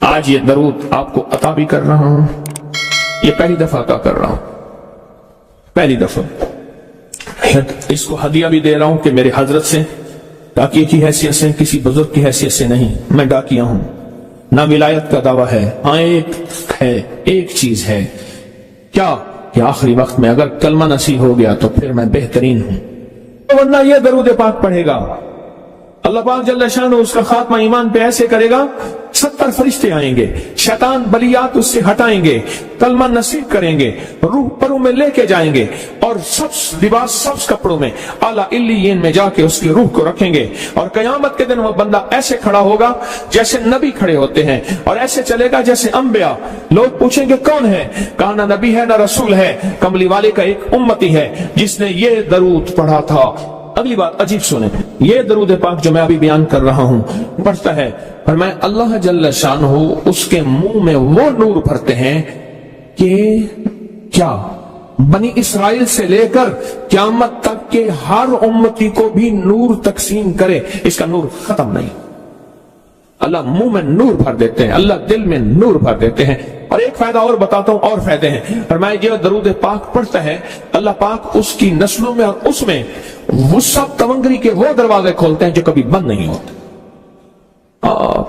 آج یہ درود آپ کو عطا بھی کر رہا ہوں، یہ پہلی دفعہ عطا کر رہا ہوں، پہلی دفعہ اس کو ہدیہ بھی دے رہا ہوں کہ میرے حضرت سے، ڈاکیے کی حیثیت سے، کسی بزرگ کی حیثیت سے نہیں، میں ڈاکیہ ہوں، نہ ولایت کا دعویٰ ہے، ہاں ایک چیز ہے کیا کہ آخری وقت میں اگر کلمہ نصیب ہو گیا تو پھر میں بہترین ہوں، ورنہ یہ درود پاک پڑھے گا اللہ پاک جل شانہ اس کا خاتمہ ایمان پہ ایسے کرے گا، 70 فرشتے آئیں گے، شیطان بلیات اس سے ہٹائیں گے، کلمہ نصیب کریں گے، روح پروں میں لے کے جائیں گے، اور سبز کپڑوں میں اعلیٰ علیین میں جا کے اس کی روح کو رکھیں گے، اور قیامت کے دن وہ بندہ ایسے کھڑا ہوگا جیسے نبی کھڑے ہوتے ہیں، اور ایسے چلے گا جیسے انبیاء۔ لوگ پوچھیں گے کون ہے؟ کہا نہ نبی ہے نہ رسول ہے، کملی والے کا ایک امتی ہے جس نے یہ درود پڑھا تھا۔ اگلی بات عجیب سنیں، یہ درود پاک جو میں ابھی بیان کر رہا ہوں پڑھتا ہے، فرمایا اللہ جل شانہ اس کے منہ میں وہ نور بھرتے ہیں کہ کیا بنی اسرائیل سے لے کر قیامت تک کے ہر امتی کو بھی نور تقسیم کرے، اس کا نور ختم نہیں۔ اللہ منہ میں نور بھر دیتے ہیں، اللہ دل میں نور بھر دیتے ہیں۔ اور ایک فائدہ اور بتاتا ہوں، اور فائدے ہیں۔ فرمایا جو درود پاک پڑھتا ہے اللہ پاک اس کی نسلوں میں اور اس میں وہ سب تونگری کے وہ دروازے کھولتے ہیں جو کبھی بند نہیں ہوتے،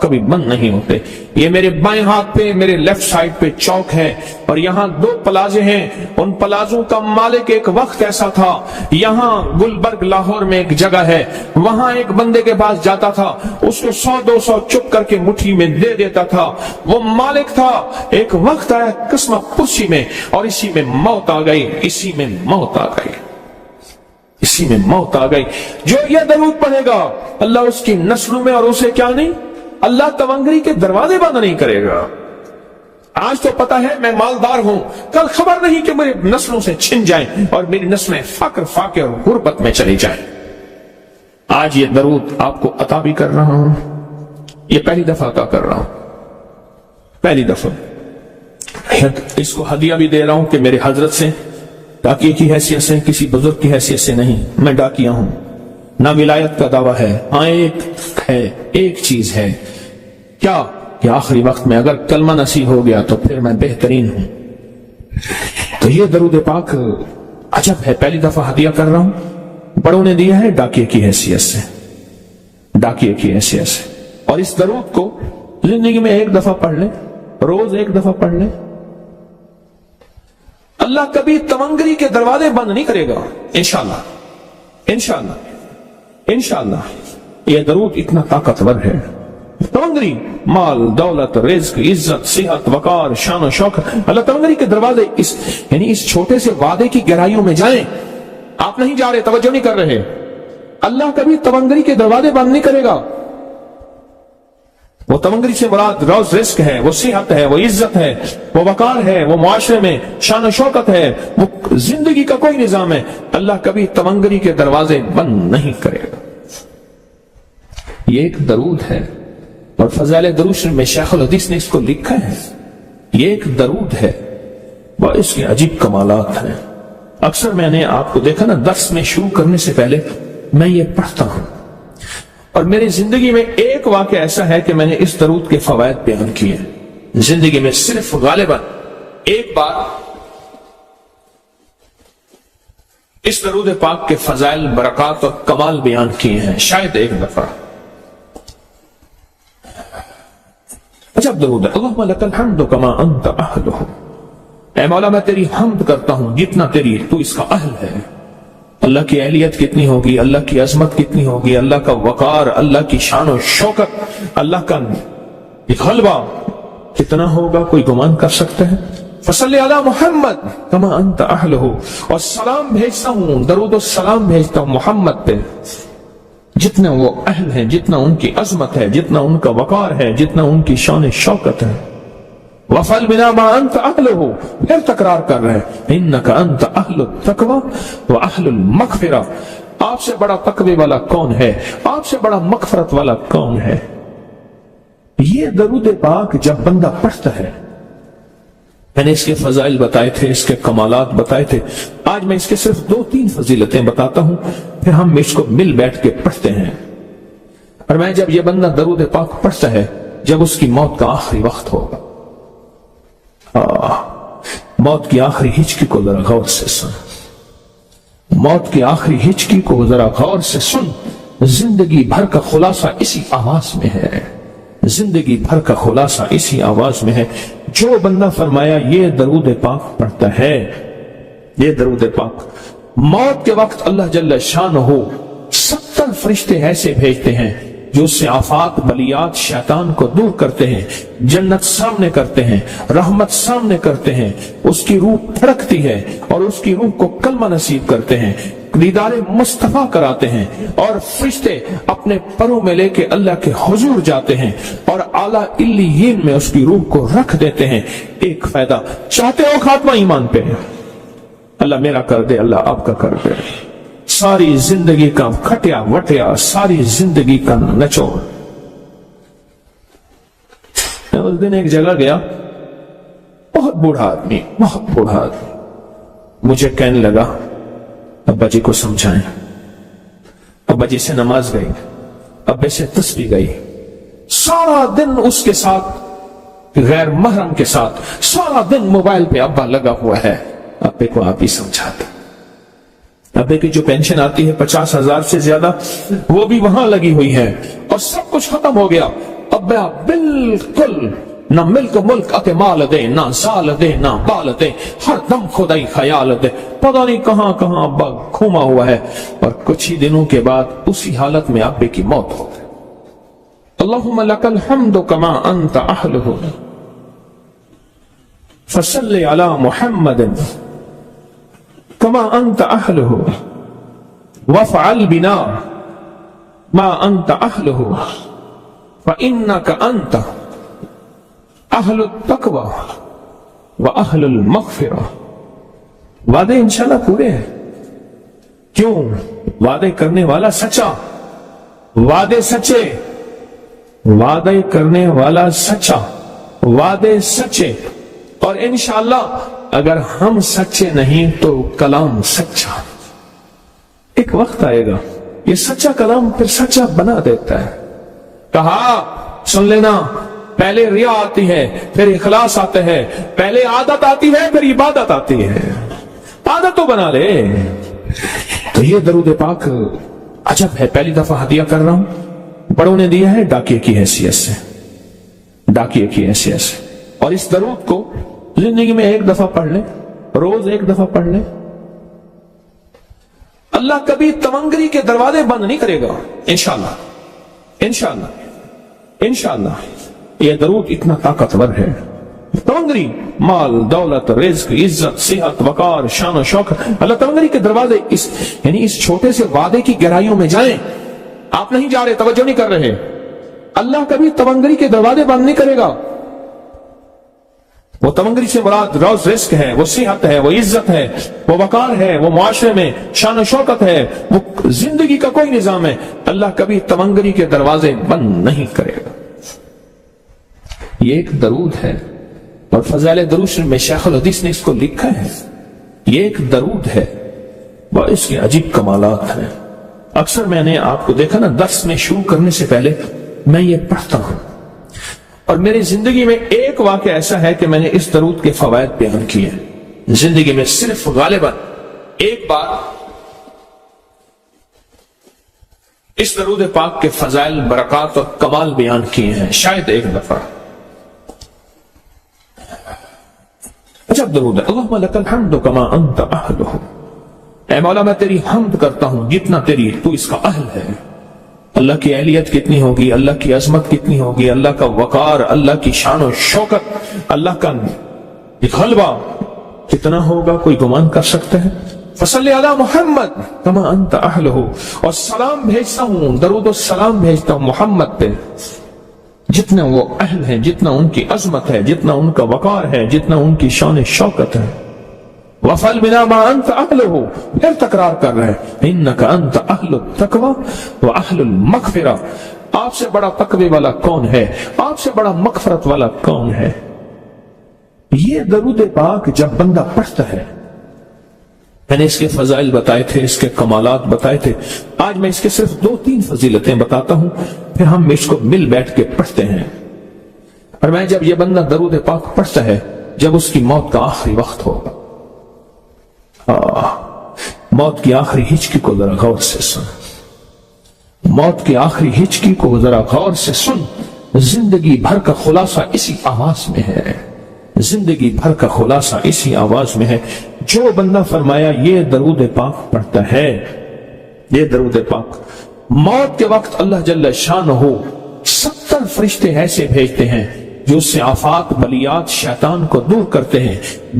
کبھی بند نہیں ہوتے۔ یہ میرے بائیں ہاتھ پہ میرے لیفٹ سائڈ پہ چوک ہے، اور یہاں 2 پلازے ہیں، ان پلازوں کا مالک ایک وقت ایسا تھا، یہاں گلبرگ لاہور میں ایک جگہ ہے، وہاں ایک بندے کے پاس جاتا تھا، اس کو 100-200 چپ کر کے مٹھی میں دے دیتا تھا، وہ مالک تھا۔ ایک وقت آیا قسمہ پرسی میں، اور اسی میں موت آ گئی، اسی میں موت آ گئی، اسی میں موت آ گئی۔ جو یہ درود پڑھے گا اللہ اس کی نسلوں میں اور اسے کیا نہیں، اللہ تونگری کے دروازے بند نہیں کرے گا۔ آج تو پتا ہے میں مالدار ہوں، کل خبر نہیں کہ میری نسلوں سے چھن جائیں اور میری نسلیں فقر فاقے اور غربت میں چلی جائیں۔ آج یہ درود آپ کو عطا بھی کر رہا ہوں، یہ پہلی دفعہ عطا کر رہا ہوں، پہلی دفعہ اس کو ہدیہ بھی دے رہا ہوں کہ میرے حضرت سے، ڈاکیے کی حیثیت سے، کسی بزرگ کی حیثیت سے نہیں، میں ڈاکیہ ہوں، نہ ولایت کا دعویٰ ہے، ہاں ایک چیز ہے کیا کہ آخری وقت میں اگر کلمہ نصیب ہو گیا تو پھر میں بہترین ہوں۔ تو یہ درود پاک عجب ہے، پہلی دفعہ ہدیہ کر رہا ہوں، بڑوں نے دیا ہے ڈاکیے کی حیثیت سے، ڈاکیے کی حیثیت سے۔ اور اس درود کو زندگی میں ایک دفعہ پڑھ لیں، روز ایک دفعہ پڑھ لیں، اللہ کبھی تونگری کے دروازے بند نہیں کرے گا، انشاءاللہ انشاءاللہ انشاءاللہ۔ یہ درود اتنا طاقتور ہے، تونگری مال دولت رزق عزت صحت وقار شان و شوکت، اللہ تونگری کے دروازے یعنی اس چھوٹے سے وعدے کی گہرائیوں میں جائیں۔ آپ نہیں جا رہے، توجہ نہیں کر رہے، اللہ کبھی تونگری کے دروازے بند نہیں کرے گا۔ وہ تونگری سے مراد روز رزق ہے، وہ صحت ہے، وہ عزت ہے، وہ وقار ہے، وہ معاشرے میں شان و شوکت ہے، وہ زندگی کا کوئی نظام ہے، اللہ کبھی تونگری کے دروازے بند نہیں کرے گا۔ یہ ایک درود ہے، اور فضائل درود میں شیخ الحدیث نے اس کو لکھا ہے، یہ ایک درود ہے، وہ اس کے عجیب کمالات ہیں۔ اکثر میں نے آپ کو دیکھا نا، درس میں شروع کرنے سے پہلے میں یہ پڑھتا ہوں، اور میری زندگی میں ایک واقعہ ایسا ہے کہ میں نے اس درود کے فوائد بیان کیے، زندگی میں صرف غالباً ایک بار اس درود پاک کے فضائل برکات اور کمال بیان کیے ہیں، شاید ایک دفعہ۔ عجب درود ہے، اللہم لک الحمد کما انت اہلہ، اے مولا میں تیری حمد کرتا ہوں جتنا تو اس کا اہل ہے۔ اللہ کی اہلیت کتنی ہوگی، اللہ کی عظمت کتنی ہوگی، اللہ کا وقار، اللہ کی شان و شوکت، اللہ کا غلبہ کتنا ہوگا، کوئی گمان کر سکتا ہے؟ فصلی علی محمد کما انت اہلہ، اور سلام بھیجتا ہوں، درود و سلام بھیجتا ہوں محمد پہ جتنے وہ اہل ہیں، جتنا ان کی عظمت ہے، جتنا ان کا وقار ہے، جتنا ان کی شان شوکت ہے۔ وَفَلْ بِنَا مَا أَنْتَ أَهْلُهُ، پھر تکرار کر رہے ہیں، إِنَّكَ أَنْتَ أَهْلُ التَّقْوَى وَأَهْلُ الْمَغْفِرَةِ، آپ سے بڑا تقوی والا کون ہے، آپ سے بڑا مغفرت والا کون ہے۔ یہ درود پاک جب بندہ پڑھتا ہے، میں نے اس کے فضائل بتائے تھے، اس کے کمالات بتائے تھے، آج میں اس کے صرف 2-3 فضیلتیں بتاتا ہوں، پھر ہم اس کو مل بیٹھ کے پڑھتے ہیں۔ اور میں جب یہ بندہ درود پاک پڑھتا ہے، جب اس کی موت کا آخری وقت ہوگا. موت کی آخری ہچکی کو ذرا غور سے سن. موت کی آخری ہچکی کو ذرا غور سے سن. زندگی بھر کا خلاصہ اسی آواز میں ہے. زندگی بھر کا خلاصہ اسی آواز میں ہے. جو بندہ فرمایا یہ درود پاک پڑھتا ہے، یہ درود پاک، موت کے وقت اللہ جل شانہ 70 فرشتے ایسے بھیجتے ہیں جو اس سے آفات، بلیات، شیطان کو دور کرتے ہیں، جنت سامنے کرتے ہیں، رحمت سامنے کرتے ہیں. اس کی روح پھڑکتی ہے اور اس کی روح کو کلمہ نصیب کرتے ہیں، دیدار مصطفیٰ کراتے ہیں، اور فرشتے اپنے پروں میں لے کے اللہ کے حضور جاتے ہیں اور اعلیٰ علیین میں اس کی روح کو رکھ دیتے ہیں. ایک فائدہ چاہتے ہو خاتمہ ایمان پہ، اللہ میرا کر دے، اللہ آپ کا کر دے. ساری زندگی کا کھٹیا وٹیا، ساری زندگی کا نچوڑ. میں اس دن ایک جگہ گیا، بہت بوڑھا آدمی، بہت بوڑھا آدمی مجھے کہنے لگا ابا جی کو سمجھائیں. ابا جی سے نماز گئی، ابے سے تسبیح گئی. سارا دن اس کے ساتھ، غیر محرم کے ساتھ، سارا دن موبائل پہ ابا لگا ہوا ہے. ابے کو آپ ہی سمجھاتے. ابے کی جو پینشن آتی ہے 50,000 سے زیادہ، وہ بھی وہاں لگی ہوئی ہے اور سب کچھ ختم ہو گیا. ابا بالکل نہ ملک ملک اتے مال دے، نہ سال دے، نہ بال دے، ہر دم خدائی خیال دے. پتہ نہیں کہاں کہاں ابا گھوما ہوا ہے. اور کچھ ہی دنوں کے بعد اسی حالت میں ابے کی موت ہو گئی. اللہم لک الحمد کما انت اہلہ فصل علی محمد کما انت اہلہ وفعل بنا ما انت اہلہ فانک انت اہل التقوی واہل المغفرہ. وعدے انشاءاللہ پورے ہیں. کیوں؟ وعدے کرنے والا سچا، وعدے سچے، وعدے کرنے والا سچا، وعدے سچے. اور انشاءاللہ اگر ہم سچے نہیں تو کلام سچا. ایک وقت آئے گا یہ سچا کلام پھر سچا بنا دیتا ہے. کہا سن لینا، پہلے ریا آتی ہے، پھر اخلاص آتا ہے، پہلے عادت آتی ہے، پھر عبادت آتی ہے. عادت تو بنا لے. تو یہ درود پاک عجب ہے. پہلی دفعہ ہدیہ کر رہا ہوں، بڑوں نے دیا ہے ڈاکیے کی حیثیت سے، ڈاکیے کی حیثیت سے. اور اس درود کو زندگی میں ایک دفعہ پڑھ لیں، روز ایک دفعہ پڑھ لیں. اللہ کبھی تمنگری کے دروازے بند نہیں کرے گا انشاءاللہ. انشاءاللہ انشاءاللہ. یہ درود اتنا طاقتور ہے. تمنگری، مال، دولت، رزق، عزت، صحت، وقار، شان و شوکت، اللہ تمنگری کے دروازے یعنی اس چھوٹے سے وعدے کی گہرائیوں میں جائیں. آپ نہیں جا رہے، توجہ نہیں کر رہے. اللہ کبھی تمنگری کے دروازے بند نہیں کرے گا. وہ تمنگری سے مراد روز رزق ہے، وہ صحت ہے، وہ عزت ہے، وہ وقار ہے، وہ معاشرے میں شان و شوکت ہے، وہ زندگی کا کوئی نظام ہے. اللہ کبھی تمنگری کے دروازے بند نہیں کرے گا. یہ ایک درود ہے اور فضائل درود میں شیخ الحدیث نے اس کو لکھا ہے. یہ ایک درود ہے، اس کے عجیب کمالات ہیں. اکثر میں نے آپ کو دیکھا نا، درس میں شروع کرنے سے پہلے میں یہ پڑھتا ہوں. اور میری زندگی میں ایک واقعہ ایسا ہے کہ میں نے اس درود کے فوائد بیان کیے ہیں. زندگی میں صرف غالباً ایک بار اس درود پاک کے فضائل، برکات اور کمال بیان کیے ہیں، شاید ایک دفعہ. عجب درود ہے. اللہم لک الحمد کما انت اہلہ. اے مولا میں تیری حمد کرتا ہوں جتنا تو اس کا اہل ہے. اللہ کی اہلیت کتنی ہوگی، اللہ کی عظمت کتنی ہوگی، اللہ کا وقار، اللہ کی شان و شوکت، اللہ کا غلبہ کتنا ہوگا، کوئی گمان کر سکتا ہے. فصلی علی محمد کما انت اہلہ. اور سلام بھیجتا ہوں، درود و سلام بھیجتا ہوں محمد پہ، جتنا وہ اہل ہے، جتنا ان کی عظمت ہے، جتنا ان کا وقار ہے، جتنا ان کی شان شوکت ہے. وفعل بنا ما انت اہلہ. پھر تکرار کر رہے ہیں، انک انت اہل التقوی واہل المغفرہ. آپ سے بڑا تقوی والا کون ہے، آپ سے بڑا مغفرت والا کون ہے. یہ درود پاک جب بندہ پڑھتا ہے، میں نے اس کے فضائل بتائے تھے، اس کے کمالات بتائے تھے. آج میں اس کے صرف 2-3 فضیلتیں بتاتا ہوں، پھر ہم اس کو مل بیٹھ کے پڑھتے ہیں. اور میں جب یہ بندہ درود پاک پڑھتا ہے جب اس کی موت کا آخری وقت ہوگا، موت کی آخری ہچکی کو ذرا غور سے سن، موت کی آخری ہچکی کو ذرا غور سے سن، زندگی بھر کا خلاصہ اسی آواز میں ہے، زندگی بھر کا خلاصہ اسی آواز میں ہے۔ جو بندہ فرمایا یہ درود پاک پڑھتا ہے، یہ درود پاک، موت کے وقت اللہ جل شانہ 70 فرشتے ایسے بھیجتے ہیں جو اس سے آفات بلیات شیطان کو دور کرتے ہیں،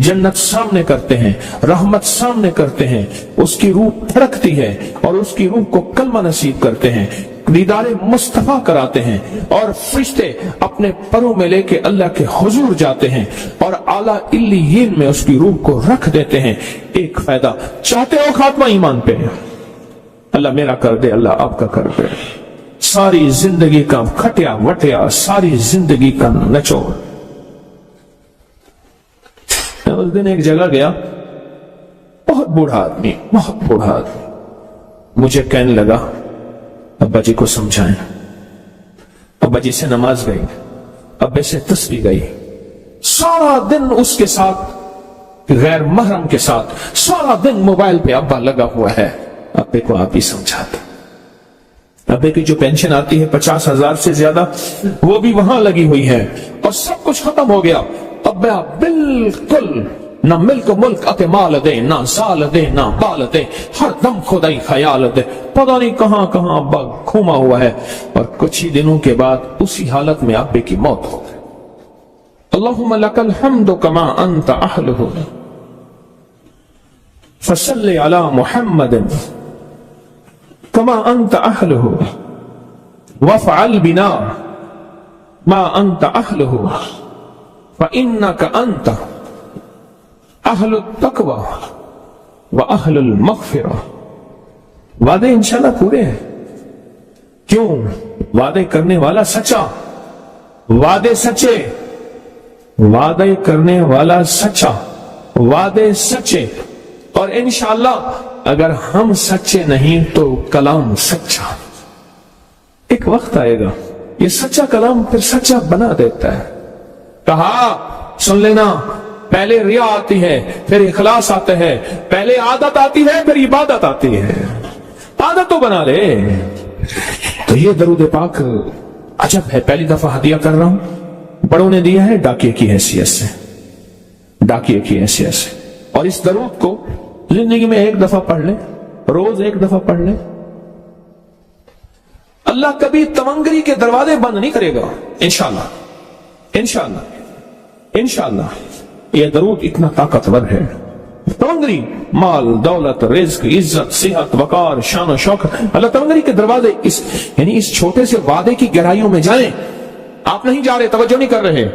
جنت سامنے کرتے ہیں، رحمت سامنے کرتے ہیں، اس کی روح پھڑکتی ہے اور اس کی روح کو کلمہ نصیب کرتے ہیں، دیدار مصطفیٰ کراتے ہیں، اور فرشتے اپنے پروں میں لے کے اللہ کے حضور جاتے ہیں اور اعلیٰ علیین میں اس کی روح کو رکھ دیتے ہیں۔ ایک فائدہ چاہتے ہو خاتمہ ایمان پہ، اللہ میرا کر دے، اللہ آپ کا کر دے، ساری زندگی کا کھٹیا وٹیا، ساری زندگی کا نچوڑ۔ میں اس دن ایک جگہ گیا، بہت بوڑھا آدمی، بہت بوڑھا آدمی، مجھے کہنے لگا ابا جی کو سمجھائیں۔ ابا جی سے نماز گئی، ابے سے تسبیح گئی، سارا دن اس کے ساتھ غیر محرم کے ساتھ، سارا دن موبائل پہ ابا لگا ہوا ہے۔ ابے کو آپ ہی سمجھاتے، ابے کی جو پینشن آتی ہے 50,000 سے زیادہ، وہ بھی وہاں لگی ہوئی ہے، اور سب کچھ ختم ہو گیا۔ ابا بالکل نہ ملک ملک اتے مال دے، نہ زال دے، نہ بال دے، ہر دم خدائی خیال دے، پتہ نہیں کہاں کہاں ابا گھوما ہوا ہے۔ اور کچھ ہی دنوں کے بعد اسی حالت میں ابے کی موت ہو گئی۔ اللہم لک الحمد کما انت اہلہ فصل علی محمد کما انت اہلہ وافعل بنا ما انت اہلہ فانک انت اہل التقوی واہل المغفرہ۔ وعدے انشاءاللہ پورے ہیں، کیوں؟ وعدے کرنے والا سچا، وعدے سچے، وعدے کرنے والا سچا، وعدے سچے، اور انشاءاللہ اگر ہم سچے نہیں تو کلام سچا۔ ایک وقت آئے گا یہ سچا کلام پھر سچا بنا دیتا ہے۔ کہا سن لینا، پہلے ریا آتی ہے، پھر اخلاص آتا ہے، پہلے عادت آتی ہے، پھر عبادت آتی ہے۔ عادت تو بنا لے۔ تو یہ درود پاک عجب ہے، پہلی دفعہ ہدیہ کر رہا ہوں، بڑوں نے دیا ہے ڈاکیے کی حیثیت سے، ڈاکیے کی حیثیت سے۔ اور اس درود کو زندگی میں ایک دفعہ پڑھ لیں، روز ایک دفعہ پڑھ لیں، اللہ کبھی تمنگری کے دروازے بند نہیں کرے گا، انشاءاللہ انشاءاللہ انشاءاللہ۔ یہ درود اتنا طاقتور ہے، تمنگری، مال، دولت، رزق، عزت، صحت، وقار، شان و شوکت، اللہ تمنگری کے دروازے، یعنی اس چھوٹے سے وعدے کی گہرائیوں میں جائیں۔ آپ نہیں جا رہے، توجہ نہیں کر رہے،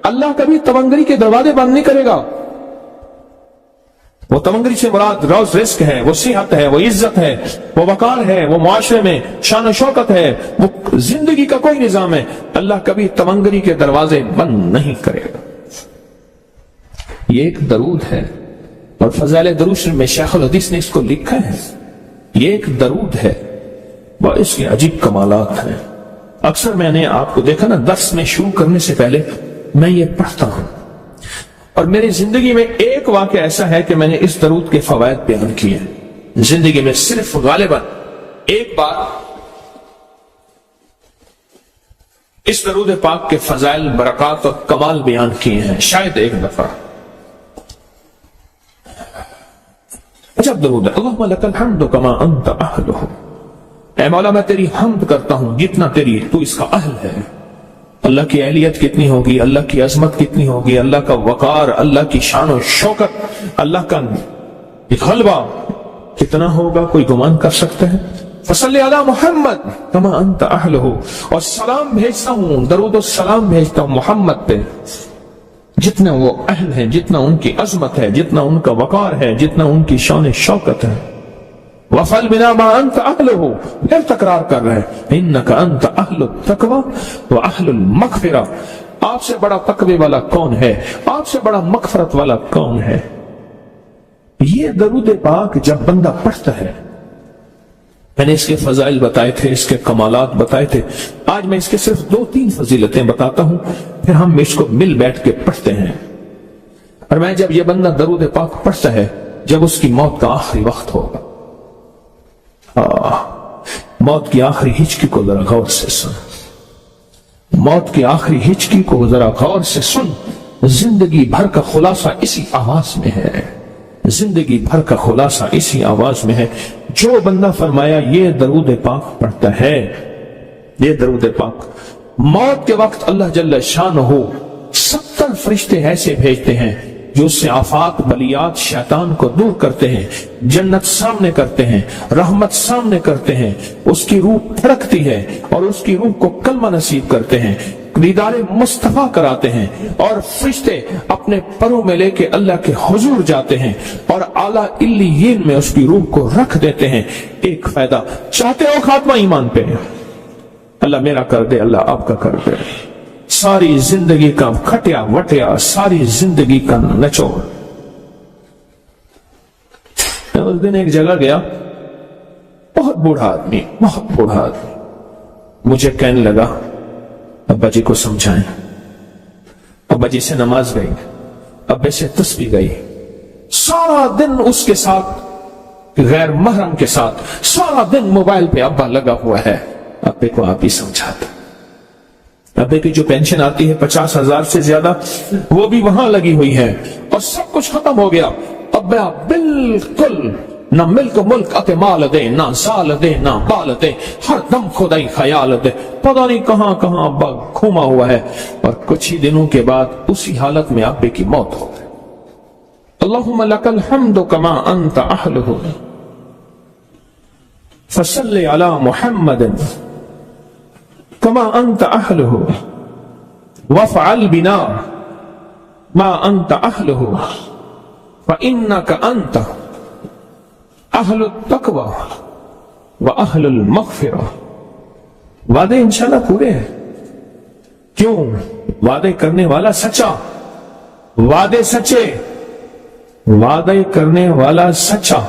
اللہ کبھی تمنگری کے دروازے بند نہیں کرے گا۔ وہ تمنگری سے مراد روز رزق ہے، وہ صحت ہے، وہ عزت ہے، وہ وقار ہے، وہ معاشرے میں شان و شوکت ہے، وہ زندگی کا کوئی نظام ہے، اللہ کبھی تمنگری کے دروازے بند نہیں کرے گا۔ یہ ایک درود ہے، اور فضائل درود میں شیخ الحدیث نے اس کو لکھا ہے، یہ ایک درود ہے، وہ اس کے عجیب کمالات ہیں۔ اکثر میں نے آپ کو دیکھا نا، درس میں شروع کرنے سے پہلے میں یہ پڑھتا ہوں، اور میری زندگی میں ایک واقعہ ایسا ہے کہ میں نے اس درود کے فوائد بیان کیے ہیں۔ زندگی میں صرف غالباً ایک بار اس درود پاک کے فضائل، برکات اور کمال بیان کیے ہیں، شاید ایک دفعہ۔ عجب درود ہے، اللہم لک الحمد کما انت اہلہ، اے مولا میں تیری حمد کرتا ہوں جتنا تو اس کا اہل ہے۔ اللہ کی اہلیت کتنی ہوگی، اللہ کی عظمت کتنی ہوگی، اللہ کا وقار، اللہ کی شان و شوکت، اللہ کا غلبہ کتنا ہوگا، کوئی گمان کر سکتا ہے؟ فصلی علی محمد کما انت اہلہ، اور سلام بھیجتا ہوں، درود و سلام بھیجتا ہوں محمد پہ، جتنا وہ اہل ہیں، جتنا ان کی عظمت ہے، جتنا ان کا وقار ہے، جتنا ان کی شان شوکت ہے۔ وَفَعَلْ بِنَا مَا أَنْتَ أَهْلُهُ، پھر تکرار کر رہے ہیں، إِنَّكَ أَنْتَ أَهْلُ التَّقْوَى وَأَهْلُ الْمَغْفِرَةِ، آپ سے بڑا تقوی والا کون ہے، آپ سے بڑا مغفرت والا کون ہے؟ یہ درود پاک جب بندہ پڑھتا ہے، میں نے اس کے فضائل بتائے تھے، اس کے کمالات بتائے تھے. آج میں اس کے صرف 2-3 فضیلتیں بتاتا ہوں، پھر ہم اس کو مل بیٹھ کے پڑھتے ہیں. اور میں جب یہ بندہ درود پاک پڑھتا ہے جب اس کی موت کا آخری وقت ہوگا، موت کی آخری ہچکی کو ذرا غور سے سن، موت کی آخری ہچکی کو ذرا غور سے سن. زندگی بھر کا خلاصہ اسی آواز میں ہے، زندگی بھر کا خلاصہ اسی آواز میں ہے. جو بندہ فرمایا یہ درود پاک پڑھتا ہے، یہ درود پاک، موت کے وقت اللہ جل شانہ 70 فرشتے ایسے بھیجتے ہیں جو اس سے آفات بلیات شیطان کو دور کرتے ہیں، جنت سامنے کرتے ہیں، رحمت سامنے کرتے ہیں، اس کی روح پھڑکتی ہے اور اس کی روح کو کلمہ نصیب کرتے ہیں، دیدار مصطفیٰ کراتے ہیں، اور فرشتے اپنے پروں میں لے کے اللہ کے حضور جاتے ہیں اور اعلیٰ علیین میں اس کی روح کو رکھ دیتے ہیں. ایک فائدہ چاہتے ہو خاتمہ ایمان پہ، اللہ میرا کر دے، اللہ آپ کا کر دے. ساری زندگی کا کھٹیا وٹیا، ساری زندگی کا نچوڑ. میں اس دن ایک جگہ گیا، بہت بوڑھا آدمی، بہت بوڑھا آدمی مجھے کہنے لگا ابا جی کو سمجھائیں. ابا جی سے نماز گئی، ابے سے تسبیح گئی، سارا دن اس کے ساتھ غیر محرم کے ساتھ، سارا دن موبائل پہ ابا لگا ہوا ہے. ابے کو آپ ہی سمجھاتا. ابے کی جو پینشن آتی ہے 50,000 سے زیادہ، وہ بھی وہاں لگی ہوئی ہے اور سب کچھ ختم ہو گیا. ابا بالکل نہ ملک ملک اتے مال دے، نہ زال دے، نہ بال دے، ہر دم خدائی خیال دے. پتہ نہیں کہاں کہاں ابا گھوما ہوا ہے. اور کچھ ہی دنوں کے بعد اسی حالت میں ابے کی موت ہو گئی. اللہم لک الحمد کما انت اہلہ فصل علی محمد کما انت اہلہ وافعل بنا ما انت اہلہ فانک انت اہل التقوی واہل المغفرہ. وعدے انشاءاللہ پورے ہیں. کیوں؟ وعدے کرنے والا سچا، وعدے سچے، وعدے کرنے والا سچا،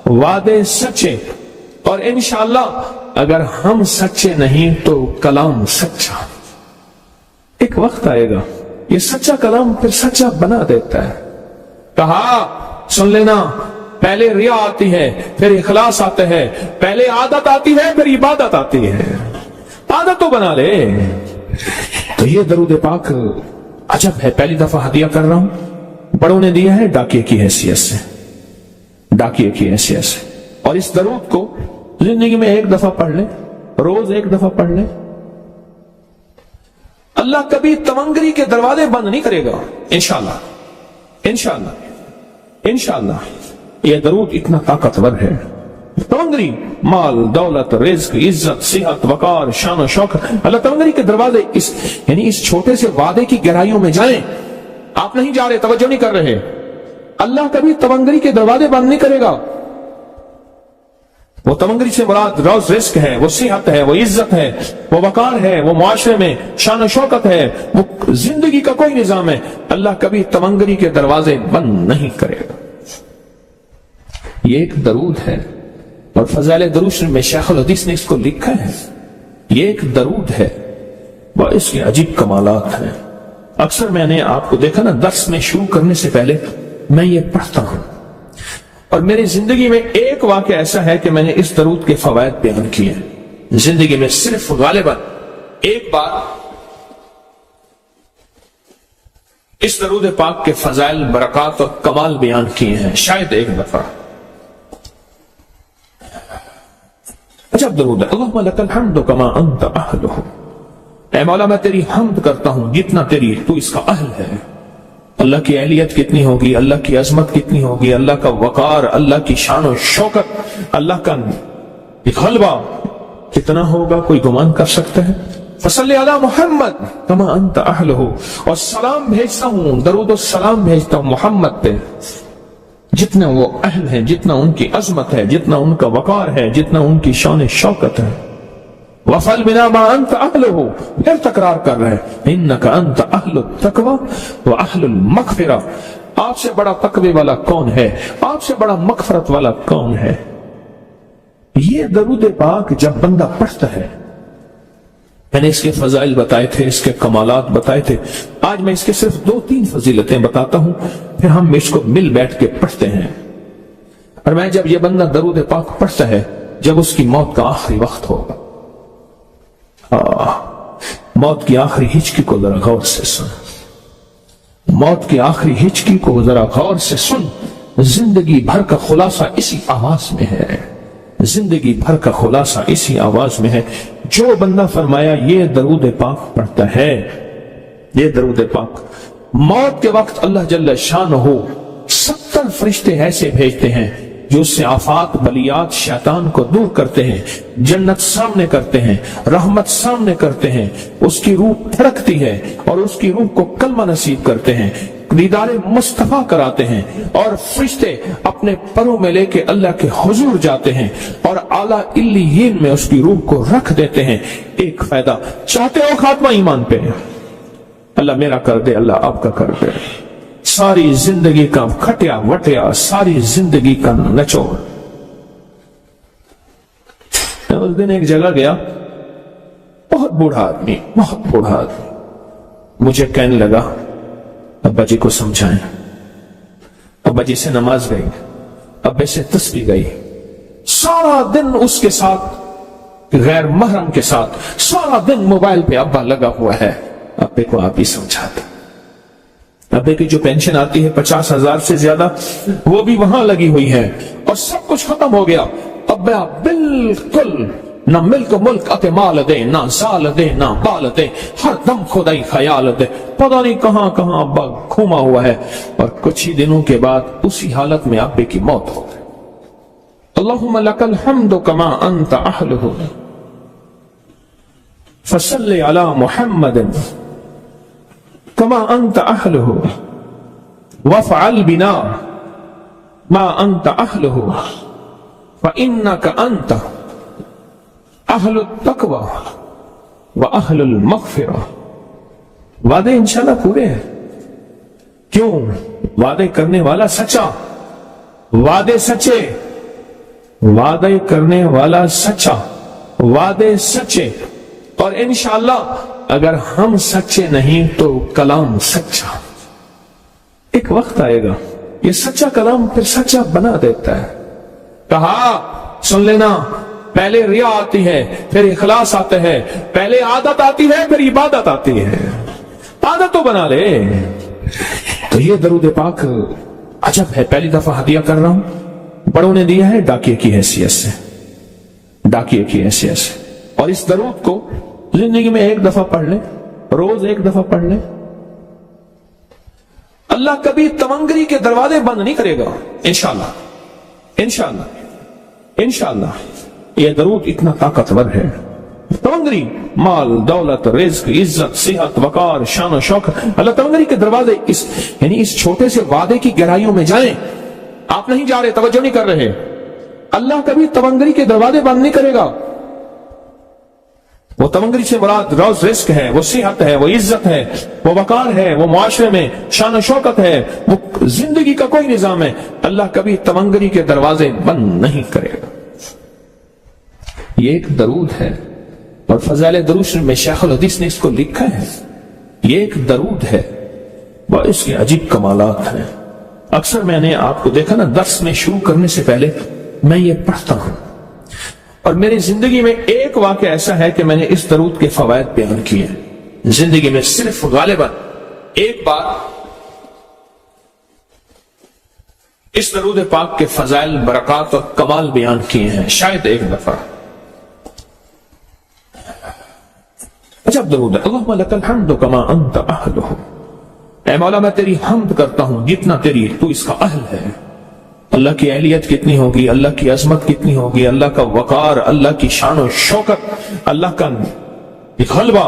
وعدے سچے. اور انشاءاللہ اگر ہم سچے نہیں تو کلام سچا. ایک وقت آئے گا یہ سچا کلام پھر سچا بنا دیتا ہے. کہا سن لینا، پہلے ریا آتی ہے، پھر اخلاص آتا ہے، پہلے عادت آتی ہے، پھر عبادت آتی ہے. عادت تو بنا لے. تو یہ درود پاک عجب ہے. پہلی دفعہ ہدیہ کر رہا ہوں، بڑوں نے دیا ہے ڈاکیے کی حیثیت سے، ڈاکیے کی حیثیت سے. اور اس درود کو زندگی میں ایک دفعہ پڑھ لیں، روز ایک دفعہ پڑھ لیں. اللہ کبھی تمنگری کے دروازے بند نہیں کرے گا انشاءاللہ. انشاءاللہ انشاءاللہ یہ درود اتنا طاقتور ہے. تمنگری، مال، دولت، رزق، عزت، صحت، وقار، شان و شوکت، اللہ تمنگری کے دروازے یعنی اس چھوٹے سے وعدے کی گہرائیوں میں جائیں. آپ نہیں جا رہے، توجہ نہیں کر رہے. اللہ کبھی تمنگری کے دروازے بند نہیں کرے گا. وہ تمنگری سے مراد روز رزق ہے، وہ صحت ہے، وہ عزت ہے، وہ وقار ہے، وہ معاشرے میں شان و شوکت ہے، وہ زندگی کا کوئی نظام ہے. اللہ کبھی تمنگری کے دروازے بند نہیں کرے گا. یہ ایک درود ہے اور فضائل درود میں شیخ الحدیث نے اس کو لکھا ہے. یہ ایک درود ہے، وہ اس کے عجیب کمالات ہیں. اکثر میں نے آپ کو دیکھا نا، درس میں شروع کرنے سے پہلے میں یہ پڑھتا ہوں. اور میری زندگی میں ایک واقعہ ایسا ہے کہ میں نے اس درود کے فوائد بیان کیے ہیں. زندگی میں صرف غالباً ایک بار اس درود پاک کے فضائل، برکات اور کمال بیان کیے ہیں، شاید ایک دفعہ. عجب درود ہے. اللہم لک الحمد کما انت اہلہ. اے مولا میں تیری حمد کرتا ہوں جتنا تو اس کا اہل ہے. اللہ کی اہلیت کتنی ہوگی، اللہ کی عظمت کتنی ہوگی، اللہ کا وقار، اللہ کی شان و شوکت، اللہ کا غلبہ کتنا ہوگا، کوئی گمان کر سکتا ہے. فصلی علی محمد کما انت اہلہ. اور سلام بھیجتا ہوں، درود و سلام بھیجتا ہوں محمد پہ، جتنا وہ اہل ہے، جتنا ان کی عظمت ہے، جتنا ان کا وقار ہے، جتنا ان کی شان شوکت ہے. وَفَلْ بِنَا مَا أَنْتَ أَهْلُهُ. پھر تکرار کر رہے ہیں، إِنَّكَ أَنْتَ أَهْلُ التَّقْوَى وَأَهْلُ الْمَغْفِرَةِ. آپ سے بڑا تقوی والا کون ہے، آپ سے بڑا مغفرت والا کون ہے. یہ درود پاک جب بندہ پڑھتا ہے، میں نے اس کے فضائل بتائے تھے، اس کے کمالات بتائے تھے، آج میں اس کے صرف 2-3 فضیلتیں بتاتا ہوں، پھر ہم اس کو مل بیٹھ کے پڑھتے ہیں۔ اور میں جب یہ بندہ درود پاک پڑھتا ہے، جب اس کی موت کا آخری وقت ہوگا، موت کی آخری ہچکی کو ذرا غور سے سن، موت کی آخری ہچکی کو ذرا غور سے سن، زندگی بھر کا خلاصہ اسی آواز میں ہے، زندگی بھر کا خلاصہ اسی آواز میں ہے۔ جو بندہ فرمایا یہ درود پاک پڑھتا ہے، یہ درود پاک، موت کے وقت اللہ جل شانہ 70 فرشتے ایسے بھیجتے ہیں جو اس سے آفات، بلیات، شیطان کو دور کرتے ہیں، جنت سامنے کرتے ہیں، رحمت سامنے کرتے ہیں، اس کی روح پھڑکتی ہے اور اس کی روح کو کلمہ نصیب کرتے ہیں، دیدار مصطفیٰ کراتے ہیں، اور فرشتے اپنے پروں میں لے کے اللہ کے حضور جاتے ہیں اور اعلیٰ علیین میں اس کی روح کو رکھ دیتے ہیں۔ ایک فائدہ چاہتے ہو خاتمہ ایمان پہ، اللہ میرا کر دے، اللہ آپ کا کر دے، ساری زندگی کا کھٹیا وٹیا، ساری زندگی کا نچوڑ۔ میں اس دن ایک جگہ گیا، بہت بوڑھا آدمی، بہت بوڑھا آدمی، مجھے کہنے لگا ابا جی کو سمجھائیں۔ ابا جی سے نماز گئی، ابے سے تسبیح گئی، سارا دن اس کے ساتھ، غیر محرم کے ساتھ سارا دن موبائل پہ ابا لگا ہوا ہے۔ ابے کو آپ ہی سمجھاتے، ابے کی جو پینشن آتی ہے 50,000 سے زیادہ، وہ بھی وہاں لگی ہوئی ہے، اور سب کچھ ختم ہو گیا۔ ابا بالکل نہ ملک ملک اتے مال دے، نہ زال دے، نہ بال دے، ہر دم خدائی خیال دے، پتہ نہیں کہاں کہاں ابا گھوما ہوا ہے، اور کچھ ہی دنوں کے بعد اسی حالت میں ابے کی موت ہو گئی۔ اللہم لک الحمد کما انت اہلہ فصل علی محمد کما انت اہلہ وافعل بنا ما انت اہلہ فانک انت اہل التقوی و اہل المغفرہ۔ وعدے انشاءاللہ پورے ہیں، کیوں؟ وعدے کرنے والا سچا، وعدے سچے، وعدے کرنے والا سچا، وعدے سچے، اور انشاءاللہ اگر ہم سچے نہیں تو کلام سچا۔ ایک وقت آئے گا یہ سچا کلام پھر سچا بنا دیتا ہے۔ کہا سن لینا، پہلے ریا آتی ہے، پھر اخلاص آتا ہے، پہلے عادت آتی ہے، پھر عبادت آتی ہے، عادت تو بنا لے۔ تو یہ درود پاک عجب ہے، پہلی دفعہ ہدیہ کر رہا ہوں، بڑوں نے دیا ہے ڈاکیے کی حیثیت سے، ڈاکیے کی حیثیت سے، اور اس درود کو زندگی میں ایک دفعہ پڑھ لیں، روز ایک دفعہ پڑھ لیں، اللہ کبھی تمنگری کے دروازے بند نہیں کرے گا، انشاءاللہ انشاءاللہ انشاءاللہ۔ یہ درود اتنا طاقتور ہے، تمنگری، مال، دولت، رزق، عزت، صحت، وقار، شان و شوکت، اللہ تمنگری کے دروازے، یعنی اس چھوٹے سے وعدے کی گہرائیوں میں جائیں۔ آپ نہیں جا رہے، توجہ نہیں کر رہے، اللہ کبھی تمنگری کے دروازے بند نہیں کرے گا۔ وہ تمنگری سے مراد روز رزق ہے، وہ صحت ہے، وہ عزت ہے، وہ وقار ہے، وہ معاشرے میں شان و شوکت ہے، وہ زندگی کا کوئی نظام ہے، اللہ کبھی تمنگری کے دروازے بند نہیں کرے گا۔ یہ ایک درود ہے، اور فضائل درود میں شیخ الحدیث نے اس کو لکھا ہے، یہ ایک درود ہے، اور اس کے عجیب کمالات ہیں۔ اکثر میں نے آپ کو دیکھا نا، درس میں شروع کرنے سے پہلے میں یہ پڑھتا ہوں، اور میری زندگی میں ایک واقعہ ایسا ہے کہ میں نے اس درود کے فوائد بیان کیے ہیں، زندگی میں صرف غالباً ایک بار اس درود پاک کے فضائل، برکات اور کمال بیان کیے ہیں، شاید ایک دفعہ۔ عجب درود ہے، اللہم لک الحمد کما انت اہلہ، اے مولا میں تیری حمد کرتا ہوں جتنا تو اس کا اہل ہے۔ اللہ کی اہلیت کتنی ہوگی، اللہ کی عظمت کتنی ہوگی، اللہ کا وقار، اللہ کی شان و شوکت، اللہ کا غلبہ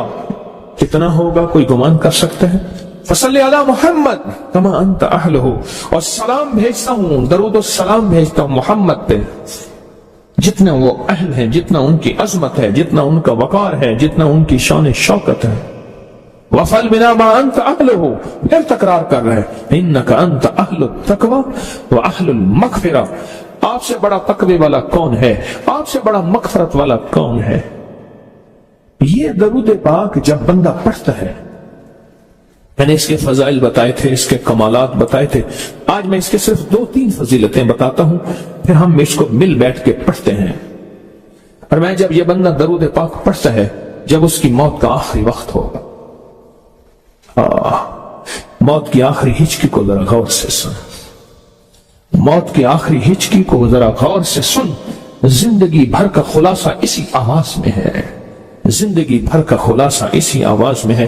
کتنا ہوگا، کوئی گمان کر سکتا ہے؟ فصلی علی محمد کما انت اہلہ، اور سلام بھیجتا ہوں، درود و سلام بھیجتا ہوں محمد پہ، جتنا وہ اہل ہے، جتنا ان کی عظمت ہے، جتنا ان کا وقار ہے، جتنا ان کی شان شوکت ہے۔ وَفَعَلْ بِنَا مَا أَنْتَ أَهْلُهُ، پھر تکرار کر رہے ہیں، إِنَّكَ أَنْتَ أَهْلُ التَّقْوَى وَأَهْلُ الْمَغْفِرَةِ، آپ سے بڑا تقوی والا کون ہے، آپ آپ سے بڑا مغفرت والا کون ہے؟ یہ درود پاک جب بندہ پڑھتا ہے، میں نے اس کے فضائل بتائے تھے، اس کے کمالات بتائے تھے، آج میں اس کے صرف 2-3 فضیلتیں بتاتا ہوں، پھر ہم اس کو مل بیٹھ کے پڑھتے ہیں۔ اور میں جب یہ بندہ درود پاک پڑھتا ہے، جب اس کی موت کا آخری وقت ہوگا، موت کی آخری ہچکی کو ذرا غور سے سن، موت کی آخری ہچکی کو ذرا غور سے سن، زندگی بھر کا خلاصہ اسی آواز میں ہے، زندگی بھر کا خلاصہ اسی آواز میں ہے۔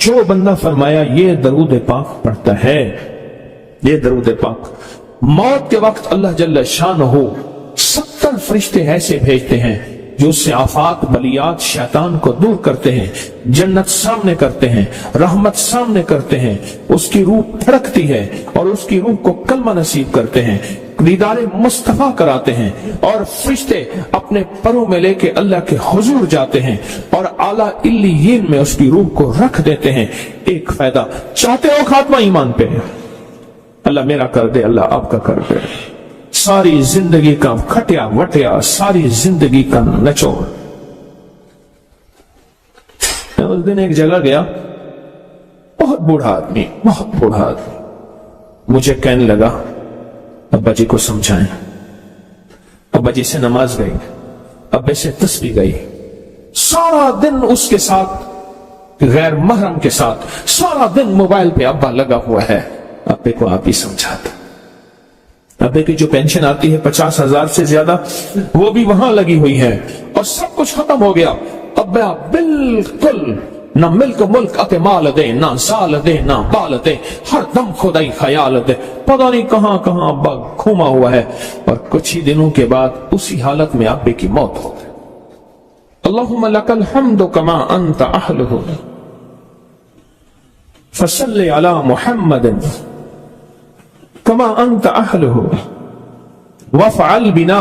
جو بندہ فرمایا یہ درود پاک پڑھتا ہے، یہ درود پاک، موت کے وقت اللہ جل شانہ 70 فرشتے ایسے بھیجتے ہیں جو اس سے آفات بلیات شیطان کو دور کرتے ہیں، جنت سامنے کرتے ہیں، رحمت سامنے کرتے ہیں، اس کی روح پھڑکتی ہے اور اس کی روح کو کلمہ نصیب کرتے ہیں، دیدار مصطفیٰ کراتے ہیں، اور فرشتے اپنے پروں میں لے کے اللہ کے حضور جاتے ہیں اور اعلیٰ علیین میں اس کی روح کو رکھ دیتے ہیں۔ ایک فائدہ چاہتے ہو خاتمہ ایمان پہ، اللہ میرا کر دے، اللہ آپ کا کر دے، ساری زندگی کا کھٹیا وٹیا، ساری زندگی کا نچوڑ۔ میں اس دن ایک جگہ گیا، بہت بوڑھا آدمی، بہت بوڑھا آدمی، مجھے کہنے لگا ابا جی کو سمجھائیں۔ ابا جی سے نماز گئی، ابے سے تسبیح گئی، سارا دن اس کے ساتھ غیر محرم کے ساتھ، سارا دن موبائل پہ ابا لگا ہوا ہے، ابے کو آپ ہی سمجھاتا۔ ابے کی جو پینشن آتی ہے 50,000 سے زیادہ، وہ بھی وہاں لگی ہوئی ہے، اور سب کچھ ختم ہو گیا۔ ابا بالکل نہ ملک ملک اتے مال دے، نہ سال دے، نہ بال دے، ہر دم خدائی خیال دے، پتہ نہیں کہاں کہاں ابا گھوما ہوا ہے۔ اور کچھ ہی دنوں کے بعد اسی حالت میں ابے کی موت ہو گئی۔ اللہم لک الحمد کما انت اہلہ فصل علی محمد کما انت اہلہ وافعل بنا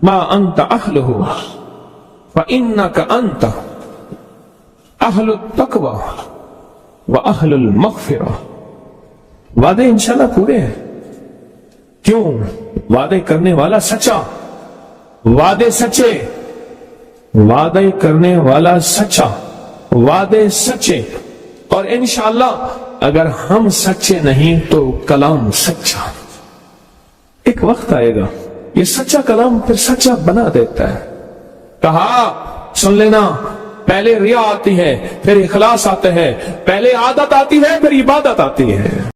ما انت اہلہ فانک انت اہل التقوی واہل المغفرہ۔ وعدے انشاءاللہ پورے ہیں، کیوں؟ وعدے کرنے والا سچا، وعدے سچے، وعدے کرنے والا سچا، وعدے سچے، اور انشاءاللہ اگر ہم سچے نہیں تو کلام سچا۔ ایک وقت آئے گا یہ سچا کلام پھر سچا بنا دیتا ہے۔ کہا سن لینا، پہلے ریا آتی ہے، پھر اخلاص آتا ہے، پہلے عادت آتی ہے، پھر عبادت آتی ہے۔